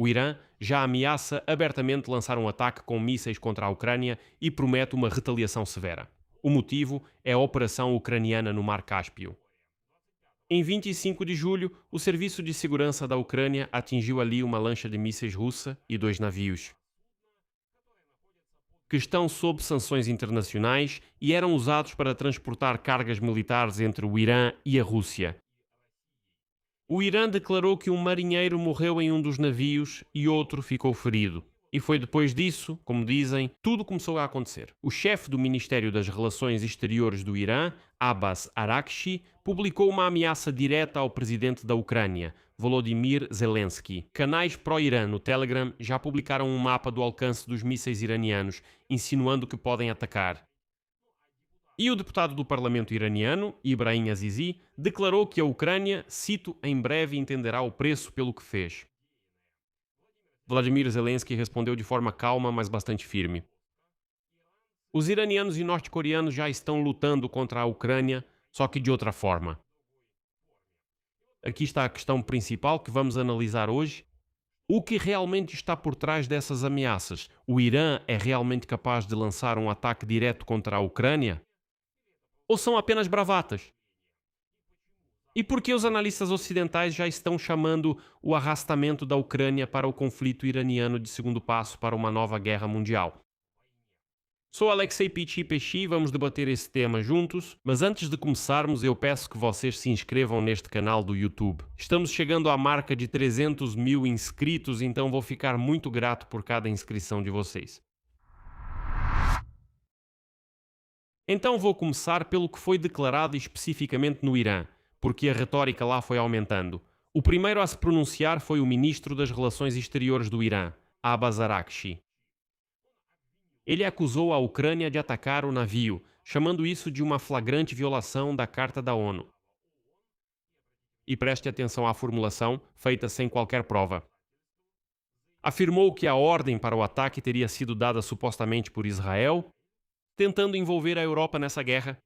O Irã já ameaça abertamente lançar um ataque com mísseis contra a Ucrânia e promete uma retaliação severa. O motivo é a operação ucraniana no Mar Cáspio. Em 25 de julho, o Serviço de Segurança da Ucrânia atingiu ali uma lancha de mísseis russa e 2 navios, que estão sob sanções internacionais e eram usados para transportar cargas militares entre o Irã e a Rússia. O Irã declarou que um marinheiro morreu em um dos navios e outro ficou ferido. E foi depois disso, como dizem, tudo começou a acontecer. O chefe do Ministério das Relações Exteriores do Irã, Abbas Araghchi, publicou uma ameaça direta ao presidente da Ucrânia, Volodymyr Zelensky. Canais pró-Irã no Telegram já publicaram um mapa do alcance dos mísseis iranianos, insinuando que podem atacar. E o deputado do parlamento iraniano, Ibrahim Azizi, declarou que a Ucrânia, cito, em breve entenderá o preço pelo que fez. Vladimir Zelensky respondeu de forma calma, mas bastante firme. Os iranianos e norte-coreanos já estão lutando contra a Ucrânia, só que de outra forma. Aqui está a questão principal que vamos analisar hoje. O que realmente está por trás dessas ameaças? O Irã é realmente capaz de lançar um ataque direto contra a Ucrânia? Ou são apenas bravatas? E por que os analistas ocidentais já estão chamando o arrastamento da Ucrânia para o conflito iraniano de segundo passo para uma nova guerra mundial? Sou Alexei Pichi, vamos debater esse tema juntos, mas antes de começarmos eu peço que vocês se inscrevam neste canal do YouTube. Estamos chegando à marca de 300 mil inscritos, então vou ficar muito grato por cada inscrição de vocês. Então vou começar pelo que foi declarado especificamente no Irã, porque a retórica lá foi aumentando. O primeiro a se pronunciar foi o ministro das Relações Exteriores do Irã, Abbas Araghchi. Ele acusou a Ucrânia de atacar o navio, chamando isso de uma flagrante violação da Carta da ONU. E preste atenção à formulação, feita sem qualquer prova. Afirmou que a ordem para o ataque teria sido dada supostamente por Israel, tentando envolver a Europa nessa guerra.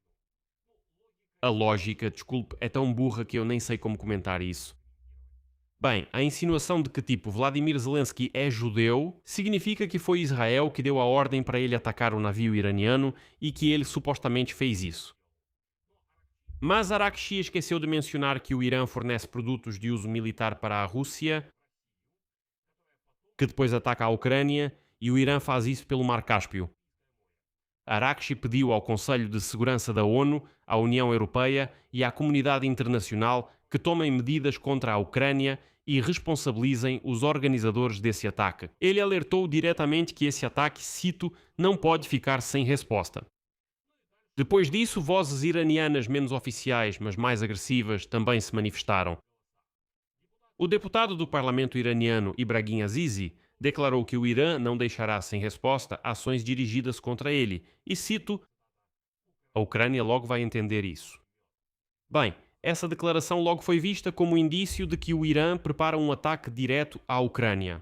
A lógica, desculpe, é tão burra que eu nem sei como comentar isso. Bem, a insinuação de que tipo Vladimir Zelensky é judeu significa que foi Israel que deu a ordem para ele atacar o navio iraniano e que ele supostamente fez isso. Mas Araghchi esqueceu de mencionar que o Irã fornece produtos de uso militar para a Rússia, que depois ataca a Ucrânia, e o Irã faz isso pelo Mar Cáspio. Araghchi pediu ao Conselho de Segurança da ONU, à União Europeia e à comunidade internacional que tomem medidas contra a Ucrânia e responsabilizem os organizadores desse ataque. Ele alertou diretamente que esse ataque, cito, não pode ficar sem resposta. Depois disso, vozes iranianas menos oficiais, mas mais agressivas, também se manifestaram. O deputado do parlamento iraniano Ibrahim Azizi declarou que o Irã não deixará sem resposta ações dirigidas contra ele, e cito, a Ucrânia logo vai entender isso. Bem, essa declaração logo foi vista como indício de que o Irã prepara um ataque direto à Ucrânia.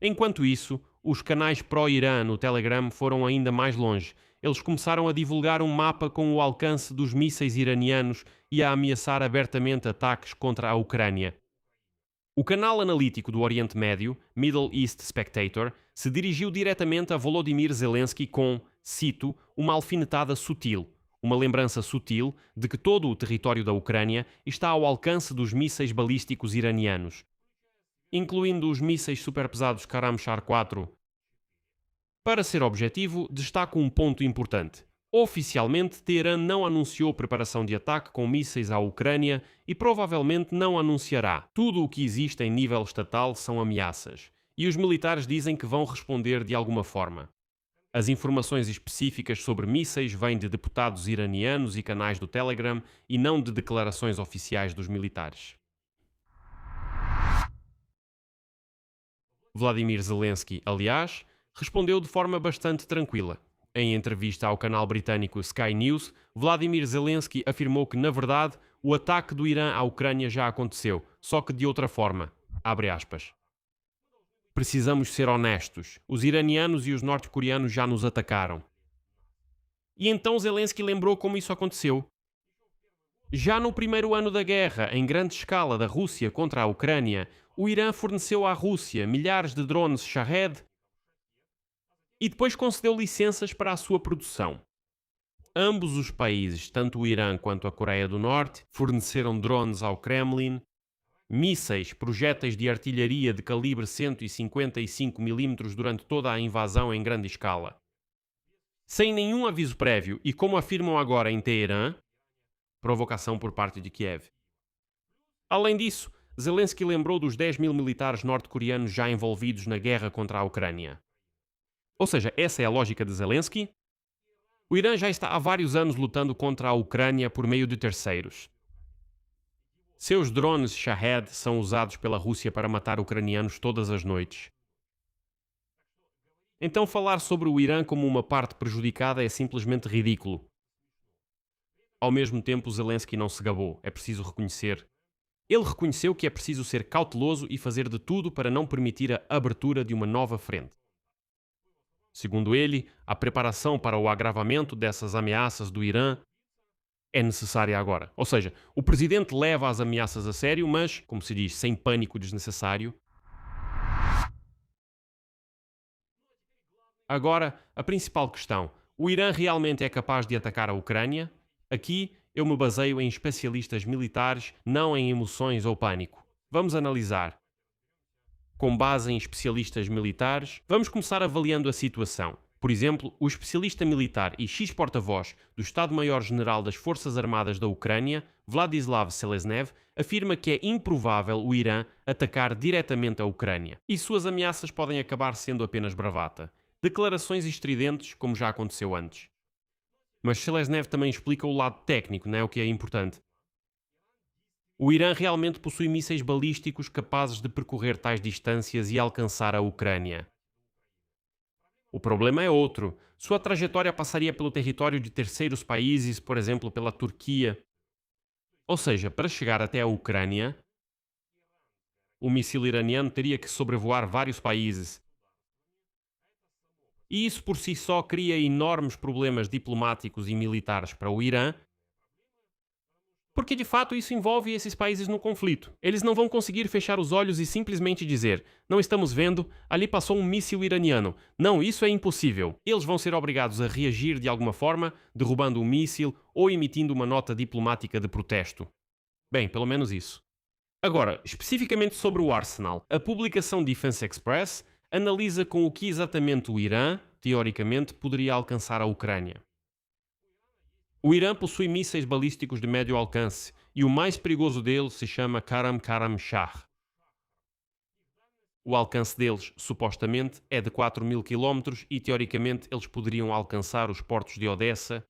Enquanto isso, os canais pró-Irã no Telegram foram ainda mais longe. Eles começaram a divulgar um mapa com o alcance dos mísseis iranianos e a ameaçar abertamente ataques contra a Ucrânia. O canal analítico do Oriente Médio, Middle East Spectator, se dirigiu diretamente a Volodymyr Zelensky com, cito, uma alfinetada sutil, uma lembrança sutil de que todo o território da Ucrânia está ao alcance dos mísseis balísticos iranianos, incluindo os mísseis superpesados Karamchar-4. Para ser objetivo, destaco um ponto importante. Oficialmente, Teherã não anunciou preparação de ataque com mísseis à Ucrânia e provavelmente não anunciará. Tudo o que existe em nível estatal são ameaças, e os militares dizem que vão responder de alguma forma. As informações específicas sobre mísseis vêm de deputados iranianos e canais do Telegram e não de declarações oficiais dos militares. Vladimir Zelensky, aliás, respondeu de forma bastante tranquila. Em entrevista ao canal britânico Sky News, Vladimir Zelensky afirmou que, na verdade, o ataque do Irã à Ucrânia já aconteceu, só que de outra forma. Abre aspas. Precisamos ser honestos. Os iranianos e os norte-coreanos já nos atacaram. E então Zelensky lembrou como isso aconteceu. Já no primeiro ano da guerra, em grande escala, da Rússia contra a Ucrânia, o Irã forneceu à Rússia milhares de drones Shahed e depois concedeu licenças para a sua produção. Ambos os países, tanto o Irã quanto a Coreia do Norte, forneceram drones ao Kremlin, mísseis, projéteis de artilharia de calibre 155 mm durante toda a invasão em grande escala. Sem nenhum aviso prévio e, como afirmam agora em Teherã, provocação por parte de Kiev. Além disso, Zelensky lembrou dos 10 mil militares norte-coreanos já envolvidos na guerra contra a Ucrânia. Ou seja, essa é a lógica de Zelensky? O Irã já está há vários anos lutando contra a Ucrânia por meio de terceiros. Seus drones Shahed são usados pela Rússia para matar ucranianos todas as noites. Então falar sobre o Irã como uma parte prejudicada é simplesmente ridículo. Ao mesmo tempo, Zelensky não se gabou, é preciso reconhecer. Ele reconheceu que é preciso ser cauteloso e fazer de tudo para não permitir a abertura de uma nova frente. Segundo ele, a preparação para o agravamento dessas ameaças do Irã é necessária agora. Ou seja, o presidente leva as ameaças a sério, mas, como se diz, sem pânico desnecessário. Agora, a principal questão. O Irã realmente é capaz de atacar a Ucrânia? Aqui, eu me baseio em especialistas militares, não em emoções ou pânico. Vamos analisar. Com base em especialistas militares, vamos começar avaliando a situação. Por exemplo, o especialista militar e ex-porta-voz do Estado-Maior-General das Forças Armadas da Ucrânia, Vladislav Selesnev, afirma que é improvável o Irã atacar diretamente a Ucrânia e suas ameaças podem acabar sendo apenas bravata. Declarações estridentes, como já aconteceu antes. Mas Selesnev também explica o lado técnico, não é o que é importante. O Irã realmente possui mísseis balísticos capazes de percorrer tais distâncias e alcançar a Ucrânia. O problema é outro. Sua trajetória passaria pelo território de terceiros países, por exemplo, pela Turquia. Ou seja, para chegar até a Ucrânia, o míssil iraniano teria que sobrevoar vários países. E isso por si só cria enormes problemas diplomáticos e militares para o Irã, porque de fato isso envolve esses países no conflito. Eles não vão conseguir fechar os olhos e simplesmente dizer: não estamos vendo, ali passou um míssil iraniano. Não, isso é impossível. Eles vão ser obrigados a reagir de alguma forma, derrubando o míssil ou emitindo uma nota diplomática de protesto. Bem, pelo menos isso. Agora, especificamente sobre o arsenal, a publicação Defense Express analisa com o que exatamente o Irã, teoricamente, poderia alcançar a Ucrânia. O Irã possui mísseis balísticos de médio alcance e o mais perigoso deles se chama Karam-Shah. O alcance deles, supostamente, é de 4 mil km e, teoricamente, eles poderiam alcançar os portos de Odessa.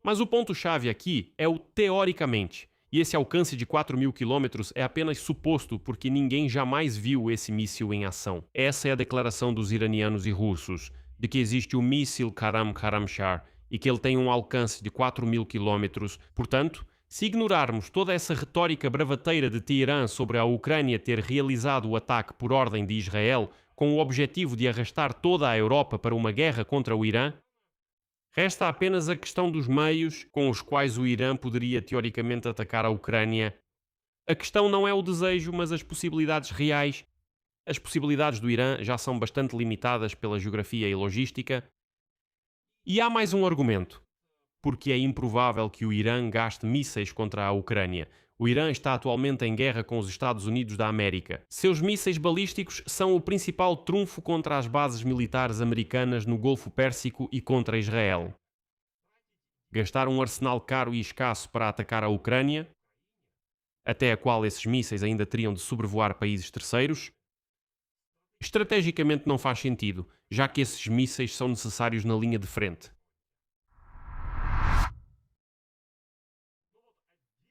Mas o ponto-chave aqui é o teoricamente. E esse alcance de 4 mil quilômetros é apenas suposto porque ninguém jamais viu esse míssil em ação. Essa é a declaração dos iranianos e russos, de que existe o míssil Karam-Shah e que ele tem um alcance de 4 mil quilômetros. Portanto, se ignorarmos toda essa retórica bravateira de Teherã sobre a Ucrânia ter realizado o ataque por ordem de Israel com o objetivo de arrastar toda a Europa para uma guerra contra o Irã, resta apenas a questão dos meios com os quais o Irã poderia teoricamente atacar a Ucrânia. A questão não é o desejo, mas as possibilidades reais. As possibilidades do Irã já são bastante limitadas pela geografia e logística. E há mais um argumento. Porque é improvável que o Irã gaste mísseis contra a Ucrânia. O Irã está atualmente em guerra com os Estados Unidos da América. Seus mísseis balísticos são o principal trunfo contra as bases militares americanas no Golfo Pérsico e contra Israel. Gastar um arsenal caro e escasso para atacar a Ucrânia, até a qual esses mísseis ainda teriam de sobrevoar países terceiros, estrategicamente não faz sentido, já que esses mísseis são necessários na linha de frente.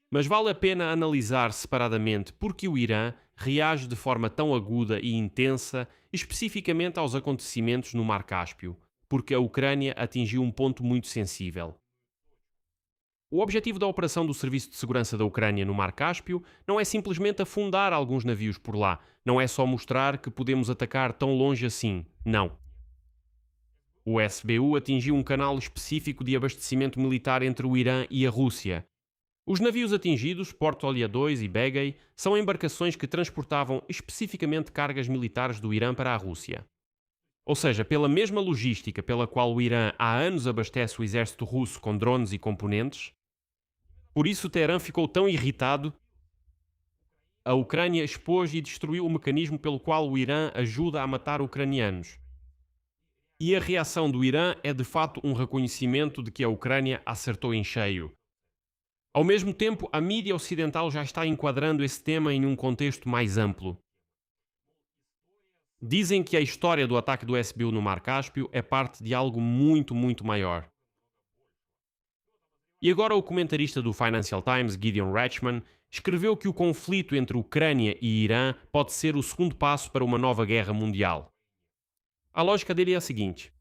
Mas vale a pena analisar separadamente porque o Irã reage de forma tão aguda e intensa, especificamente aos acontecimentos no Mar Cáspio, porque a Ucrânia atingiu um ponto muito sensível. O objetivo da operação do Serviço de Segurança da Ucrânia no Mar Cáspio não é simplesmente afundar alguns navios por lá, não é só mostrar que podemos atacar tão longe assim, não. O SBU atingiu um canal específico de abastecimento militar entre o Irã e a Rússia. Os navios atingidos, Porto-Olha 2 e Begay, são embarcações que transportavam especificamente cargas militares do Irã para a Rússia. Ou seja, pela mesma logística pela qual o Irã há anos abastece o exército russo com drones e componentes, por isso Teherã ficou tão irritado. A Ucrânia expôs e destruiu o mecanismo pelo qual o Irã ajuda a matar ucranianos. E a reação do Irã é de fato um reconhecimento de que a Ucrânia acertou em cheio. Ao mesmo tempo, a mídia ocidental já está enquadrando esse tema em um contexto mais amplo. Dizem que a história do ataque do SBU no Mar Cáspio é parte de algo muito, muito maior. E agora o comentarista do Financial Times, Gideon Rachman, escreveu que o conflito entre Ucrânia e Irã pode ser o segundo passo para uma nova guerra mundial. A lógica dele é a seguinte.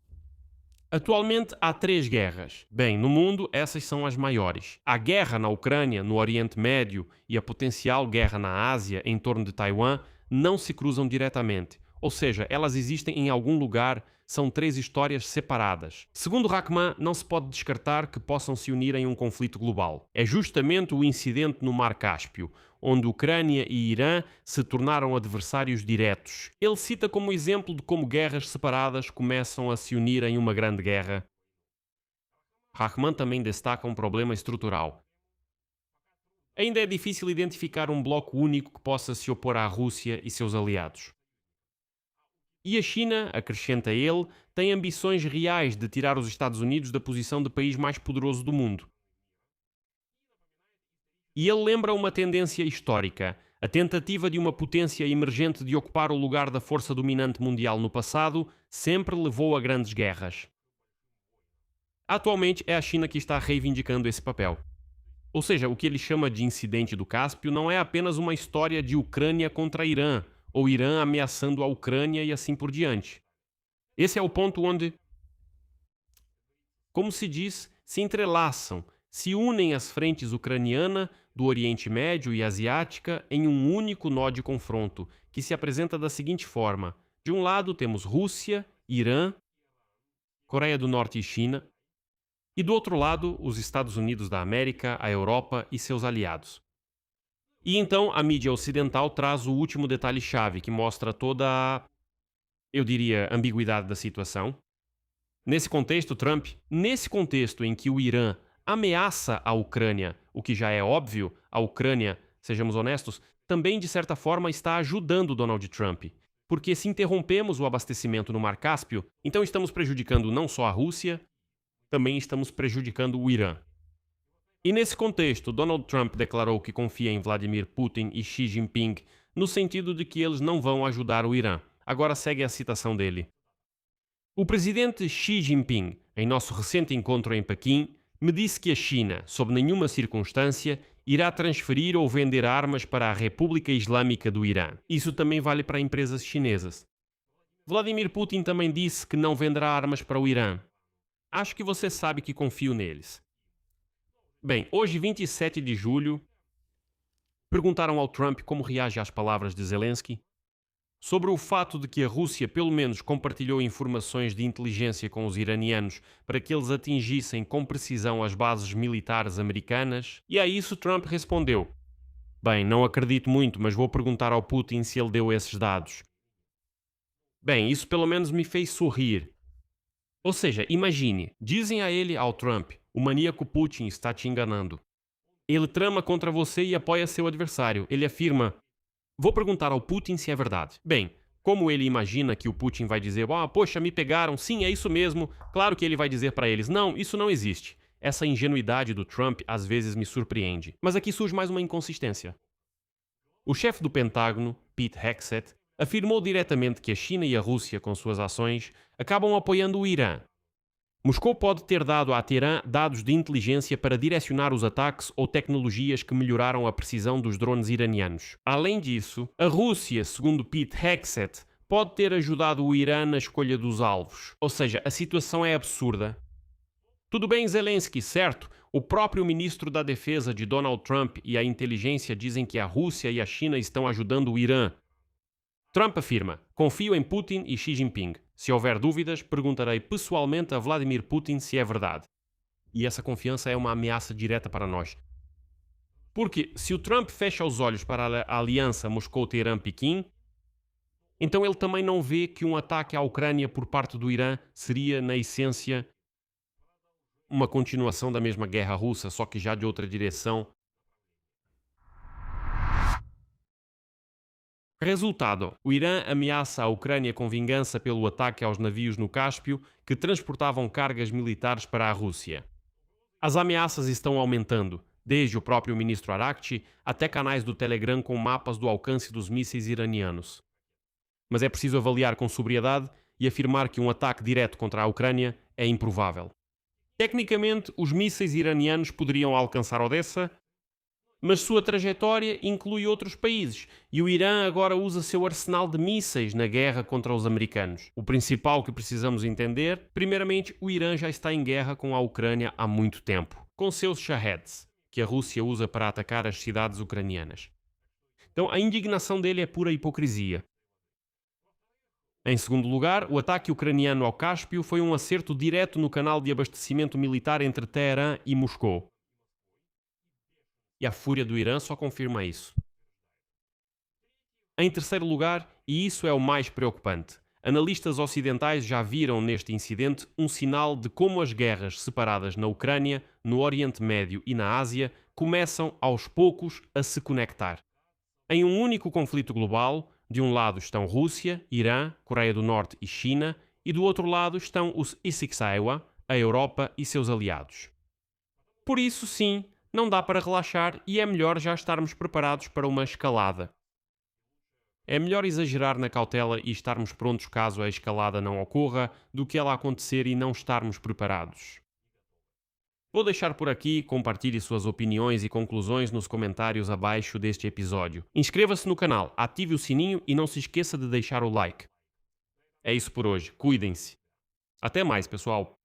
Atualmente há 3 guerras. Bem, no mundo essas são as maiores. A guerra na Ucrânia, no Oriente Médio e a potencial guerra na Ásia, em torno de Taiwan, não se cruzam diretamente. Ou seja, elas existem em algum lugar, são 3 histórias separadas. Segundo Rachman, não se pode descartar que possam se unir em um conflito global. É justamente o incidente no Mar Cáspio, onde Ucrânia e Irã se tornaram adversários diretos. Ele cita como exemplo de como guerras separadas começam a se unir em uma grande guerra. Rachman também destaca um problema estrutural. Ainda é difícil identificar um bloco único que possa se opor à Rússia e seus aliados. E a China, acrescenta ele, tem ambições reais de tirar os Estados Unidos da posição de país mais poderoso do mundo. E ele lembra uma tendência histórica. A tentativa de uma potência emergente de ocupar o lugar da força dominante mundial no passado sempre levou a grandes guerras. Atualmente é a China que está reivindicando esse papel. Ou seja, o que ele chama de incidente do Cáspio não é apenas uma história de Ucrânia contra Irã, ou Irã ameaçando a Ucrânia e assim por diante. Esse é o ponto onde, como se diz, se entrelaçam, se unem as frentes ucraniana, do Oriente Médio e asiática em um único nó de confronto, que se apresenta da seguinte forma. De um lado temos Rússia, Irã, Coreia do Norte e China, e do outro lado os Estados Unidos da América, a Europa e seus aliados. E então a mídia ocidental traz o último detalhe-chave que mostra toda a, eu diria, ambiguidade da situação. Nesse contexto em que o Irã ameaça a Ucrânia, o que já é óbvio, a Ucrânia, sejamos honestos, também de certa forma está ajudando Donald Trump. Porque se interrompemos o abastecimento no Mar Cáspio, então estamos prejudicando não só a Rússia, também estamos prejudicando o Irã. E nesse contexto, Donald Trump declarou que confia em Vladimir Putin e Xi Jinping no sentido de que eles não vão ajudar o Irã. Agora segue a citação dele. O presidente Xi Jinping, em nosso recente encontro em Pequim, me disse que a China, sob nenhuma circunstância, irá transferir ou vender armas para a República Islâmica do Irã. Isso também vale para empresas chinesas. Vladimir Putin também disse que não venderá armas para o Irã. Acho que você sabe que confio neles. Bem, hoje, 27 de julho, perguntaram ao Trump como reage às palavras de Zelensky sobre o fato de que a Rússia pelo menos compartilhou informações de inteligência com os iranianos para que eles atingissem com precisão as bases militares americanas, e a isso Trump respondeu: bem, não acredito muito, mas vou perguntar ao Putin se ele deu esses dados. Bem, isso pelo menos me fez sorrir. Ou seja, imagine, dizem a ele, ao Trump, o maníaco Putin está te enganando. Ele trama contra você e apoia seu adversário. Ele afirma: vou perguntar ao Putin se é verdade. Bem, como ele imagina que o Putin vai dizer: poxa, me pegaram, sim, é isso mesmo. Claro que ele vai dizer para eles: não, isso não existe. Essa ingenuidade do Trump às vezes me surpreende. Mas aqui surge mais uma inconsistência. O chefe do Pentágono, Pete Hegseth, afirmou diretamente que a China e a Rússia, com suas ações, acabam apoiando o Irã. Moscou pode ter dado a Teherã dados de inteligência para direcionar os ataques ou tecnologias que melhoraram a precisão dos drones iranianos. Além disso, a Rússia, segundo Pete Hegseth, pode ter ajudado o Irã na escolha dos alvos. Ou seja, a situação é absurda. Tudo bem, Zelensky, certo? O próprio ministro da Defesa de Donald Trump e a inteligência dizem que a Rússia e a China estão ajudando o Irã. Trump afirma: confio em Putin e Xi Jinping. Se houver dúvidas, perguntarei pessoalmente a Vladimir Putin se é verdade. E essa confiança é uma ameaça direta para nós. Porque se o Trump fecha os olhos para a aliança Moscou-Teherã-Pequim, então ele também não vê que um ataque à Ucrânia por parte do Irã seria, na essência, uma continuação da mesma guerra russa, só que já de outra direção. Resultado: o Irã ameaça a Ucrânia com vingança pelo ataque aos navios no Cáspio que transportavam cargas militares para a Rússia. As ameaças estão aumentando, desde o próprio ministro Arakchi até canais do Telegram com mapas do alcance dos mísseis iranianos. Mas é preciso avaliar com sobriedade e afirmar que um ataque direto contra a Ucrânia é improvável. Tecnicamente, os mísseis iranianos poderiam alcançar Odessa, mas sua trajetória inclui outros países e o Irã agora usa seu arsenal de mísseis na guerra contra os americanos. O principal que precisamos entender, primeiramente, o Irã já está em guerra com a Ucrânia há muito tempo, com seus Shaheds, que a Rússia usa para atacar as cidades ucranianas. Então a indignação dele é pura hipocrisia. Em segundo lugar, o ataque ucraniano ao Cáspio foi um acerto direto no canal de abastecimento militar entre Teherã e Moscou. E a fúria do Irã só confirma isso. Em terceiro lugar, e isso é o mais preocupante, analistas ocidentais já viram neste incidente um sinal de como as guerras separadas na Ucrânia, no Oriente Médio e na Ásia começam aos poucos a se conectar. Em um único conflito global, de um lado estão Rússia, Irã, Coreia do Norte e China, e do outro lado estão os Issiksaiwa, a Europa e seus aliados. Por isso, sim, não dá para relaxar e é melhor já estarmos preparados para uma escalada. É melhor exagerar na cautela e estarmos prontos caso a escalada não ocorra do que ela acontecer e não estarmos preparados. Vou deixar por aqui, compartilhe suas opiniões e conclusões nos comentários abaixo deste episódio. Inscreva-se no canal, ative o sininho e não se esqueça de deixar o like. É isso por hoje, cuidem-se. Até mais, pessoal!